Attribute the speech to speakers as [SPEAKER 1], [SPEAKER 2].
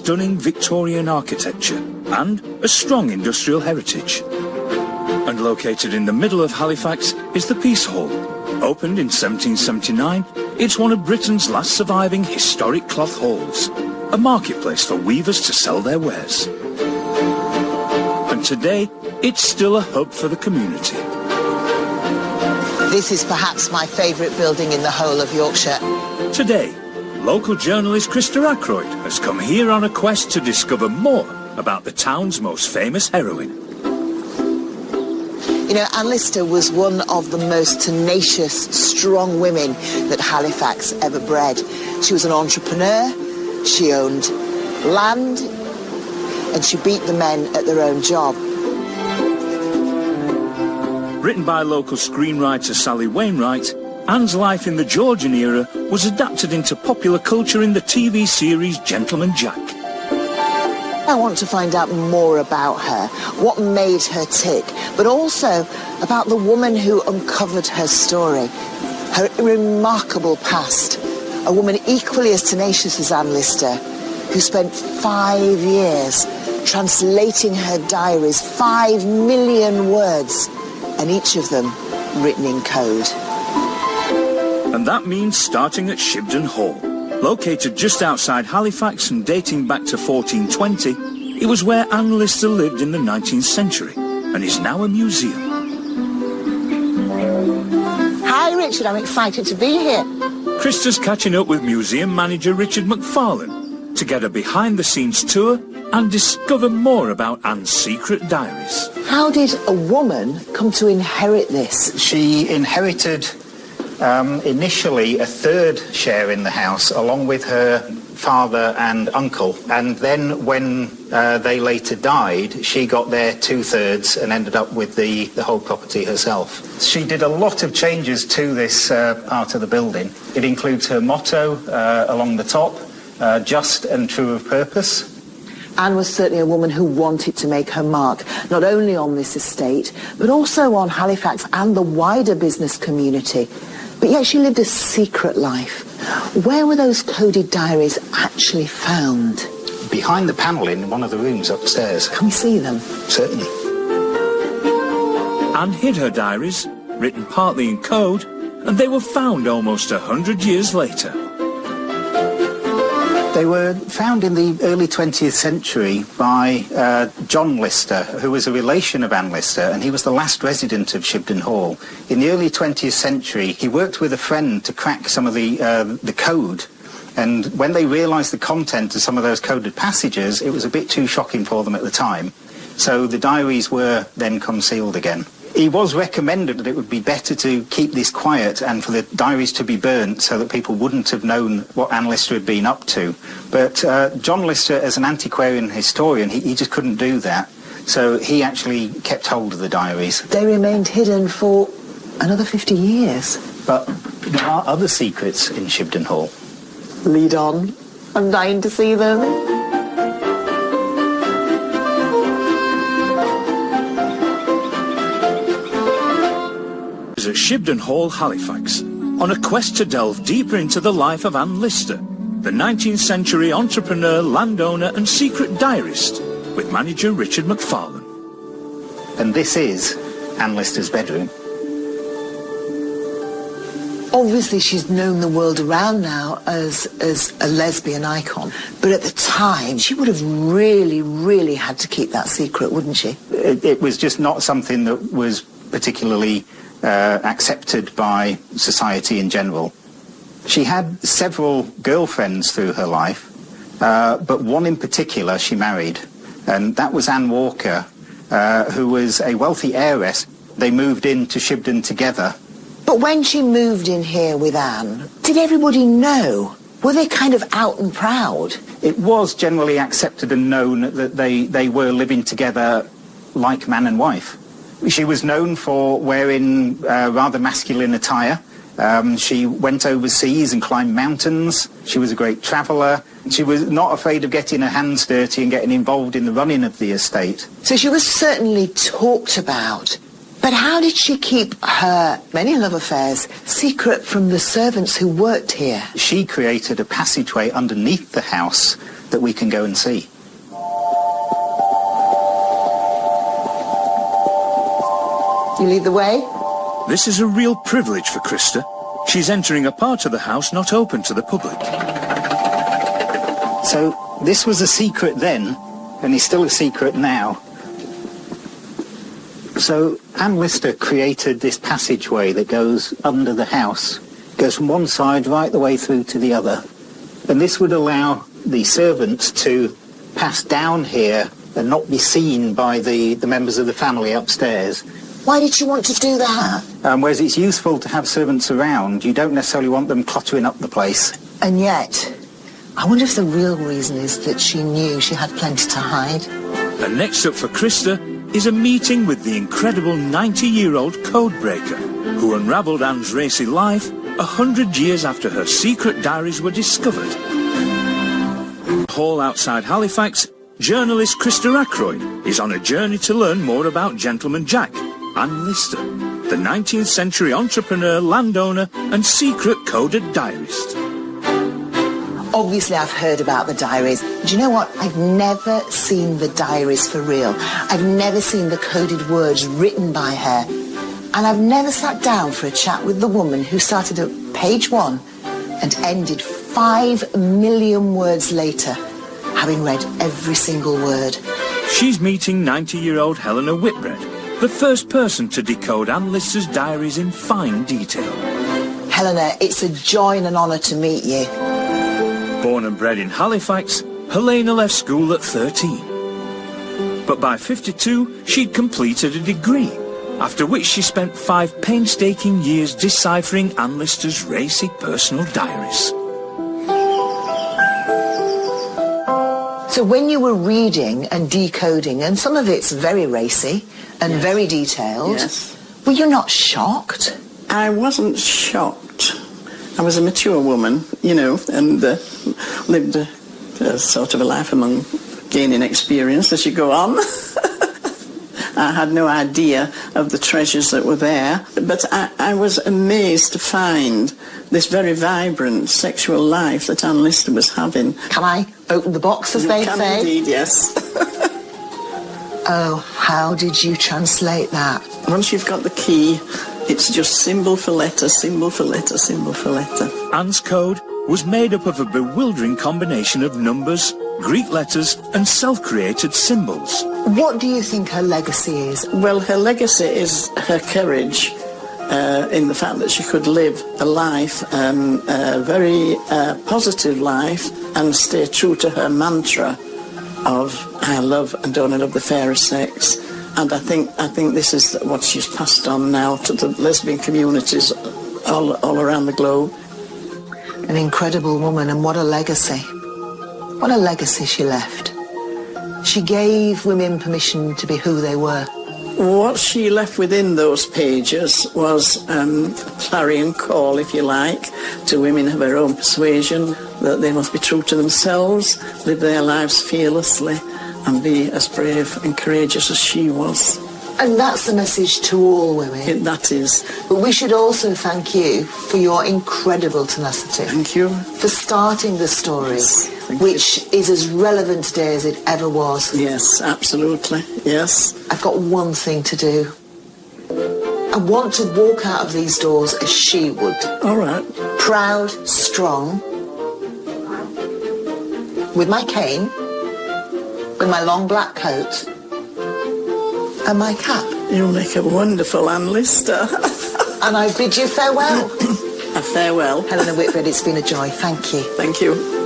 [SPEAKER 1] stunning Victorian architecture and a strong industrial heritage. And located in the middle of Halifax is the Peace Hall. Opened in 1779, it's one of Britain's last surviving historic cloth halls, a marketplace for weavers to sell their wares. And today, it's still a hub for the community.
[SPEAKER 2] This is perhaps my favourite building in the whole of Yorkshire.
[SPEAKER 1] Today, local journalist Krista Ackroyd has come here on a quest to discover more about the town's most famous heroine.
[SPEAKER 2] You know, Anne Lister was one of the most tenacious, strong women that Halifax ever bred. She was an entrepreneur, she owned land, and she beat the men at their own job.
[SPEAKER 1] Written by local screenwriter Sally Wainwright, Anne's life in the Georgian era was adapted into popular culture in the TV series Gentleman Jack.
[SPEAKER 2] I want to find out more about her, what made her tick, but also about the woman who uncovered her story, her remarkable past. A woman equally as tenacious as Anne Lister, who spent 5 years translating her diaries, 5 million words, and each of them written in code.
[SPEAKER 1] And that means starting at Shibden Hall. Located just outside Halifax and dating back to 1420, it was where Anne Lister lived in the 19th century and is now a museum.
[SPEAKER 2] Hi Richard, I'm excited to be here.
[SPEAKER 1] Krista's catching up with museum manager Richard McFarlane to get a behind-the-scenes tour and discover more about Anne's secret diaries.
[SPEAKER 2] How did a woman come to inherit this?
[SPEAKER 3] She inherited initially a third share in the house along with her father and uncle, and then when they later died, she got their 2/3 and ended up with the whole property herself. She did a lot of changes to this part of the building. It includes her motto along the top, just and true of purpose.
[SPEAKER 2] Anne was certainly a woman who wanted to make her mark, not only on this estate, but also on Halifax and the wider business community. But yet she lived a secret life. Where were those coded diaries actually found?
[SPEAKER 3] Behind the panel in one of the rooms upstairs.
[SPEAKER 2] Can we see them?
[SPEAKER 3] Certainly.
[SPEAKER 1] Anne hid her diaries, written partly in code, and they were found almost 100 years later.
[SPEAKER 3] They were found in the early 20th century by John Lister, who was a relation of Anne Lister, and he was the last resident of Shibden Hall. In the early 20th century, he worked with a friend to crack some of the code, and when they realised the content of some of those coded passages, it was a bit too shocking for them at the time. So the diaries were then concealed again. It was recommended that it would be better to keep this quiet and for the diaries to be burnt so that people wouldn't have known what Anne Lister had been up to. But John Lister, as an antiquarian historian, he just couldn't do that. So he actually kept hold of the diaries.
[SPEAKER 2] They remained hidden for another 50 years.
[SPEAKER 3] But there are other secrets in Shibden Hall.
[SPEAKER 2] Lead on. I'm dying to see them.
[SPEAKER 1] At Shibden Hall, Halifax, on a quest to delve deeper into the life of Anne Lister, the 19th century entrepreneur, landowner and secret diarist, with manager Richard McFarlane.
[SPEAKER 3] And this is Anne Lister's bedroom.
[SPEAKER 2] Obviously she's known the world around now as a lesbian icon, but at the time she would have really had to keep that secret, wouldn't she?
[SPEAKER 3] It was just not something that was particularly accepted by society in general. She had several girlfriends through her life, but one in particular she married, and that was Anne Walker, who was a wealthy heiress. They moved into Shibden together.
[SPEAKER 2] But when she moved in here with Anne, did everybody know? Were they kind of out and proud?
[SPEAKER 3] It was generally accepted and known that they were living together like man and wife. She was known for wearing rather masculine attire. She went overseas and climbed mountains. She was a great traveller. She was not afraid of getting her hands dirty and getting involved in the running of the estate.
[SPEAKER 2] So she was certainly talked about. But how did she keep her many love affairs secret from the servants who worked here?
[SPEAKER 3] She created a passageway underneath the house that we can go and see.
[SPEAKER 2] You lead the way?
[SPEAKER 1] This is a real privilege for Krista. She's entering a part of the house not open to the public.
[SPEAKER 3] So this was a secret then, and is still a secret now. So Anne Lister created this passageway that goes under the house, goes from one side right the way through to the other. And this would allow the servants to pass down here and not be seen by the members of the family upstairs.
[SPEAKER 2] Why did you want to do that?
[SPEAKER 3] Whereas it's useful to have servants around, you don't necessarily want them cluttering up the place.
[SPEAKER 2] And yet, I wonder if the real reason is that she knew she had plenty to hide.
[SPEAKER 1] And next up for Krista is a meeting with the incredible 90-year-old codebreaker who unravelled Anne's racy life 100 years after her secret diaries were discovered. Hall outside Halifax, journalist Krista Ackroyd is on a journey to learn more about Gentleman Jack, Anne Lister, the 19th century entrepreneur, landowner and secret coded diarist.
[SPEAKER 2] Obviously, I've heard about the diaries. Do you know what? I've never seen the diaries for real. I've never seen the coded words written by her. And I've never sat down for a chat with the woman who started at page 1 and ended 5 million words later, having read every single word.
[SPEAKER 1] She's meeting 90-year-old Helena Whitbread, the first person to decode Anne Lister's diaries in fine detail.
[SPEAKER 2] Helena, it's a joy and an honour to meet you.
[SPEAKER 1] Born and bred in Halifax, Helena left school at 13. But by 52, she'd completed a degree, after which she spent 5 painstaking years deciphering Anne Lister's racy personal diaries.
[SPEAKER 2] So when you were reading and decoding, and some of it's very racy and very detailed, were you not shocked?
[SPEAKER 4] I wasn't shocked. I was a mature woman, you know, and lived a sort of a life among gaining experience as you go on. I had no idea of the treasures that were there, but I was amazed to find this very vibrant sexual life that Anne Lister was having.
[SPEAKER 2] Can I open the box, as they
[SPEAKER 4] can
[SPEAKER 2] say?
[SPEAKER 4] Indeed, yes.
[SPEAKER 2] Oh, how did you translate that?
[SPEAKER 4] Once you've got the key, it's just symbol for letter, symbol for letter, symbol for letter.
[SPEAKER 1] Anne's code was made up of a bewildering combination of numbers, Greek letters and self-created symbols.
[SPEAKER 2] What do you think her legacy is?
[SPEAKER 4] Well, her legacy is her courage in the fact that she could live a life, a very positive life, and stay true to her mantra of I love and only love the fairest sex. And I think this is what she's passed on now to the lesbian communities all around the globe.
[SPEAKER 2] An incredible woman, and what a legacy. What a legacy she left. She gave women permission to be who they were.
[SPEAKER 4] What she left within those pages was a clarion call, if you like, to women of her own persuasion, that they must be true to themselves, live their lives fearlessly, and be as brave and courageous as she was.
[SPEAKER 2] And that's the message to all women.
[SPEAKER 4] That is.
[SPEAKER 2] But we should also thank you for your incredible tenacity.
[SPEAKER 4] Thank you.
[SPEAKER 2] For starting the story, which is as relevant today as it ever was.
[SPEAKER 4] Yes, absolutely, yes.
[SPEAKER 2] I've got one thing to do. I want to walk out of these doors as she would.
[SPEAKER 4] All right.
[SPEAKER 2] Proud, strong, with my cane, with my long black coat, and my cap.
[SPEAKER 4] You'll make a wonderful Anne Lister.
[SPEAKER 2] And I bid you farewell.
[SPEAKER 4] A farewell.
[SPEAKER 2] Helena Whitbread, it's been a joy. Thank you.
[SPEAKER 4] Thank you.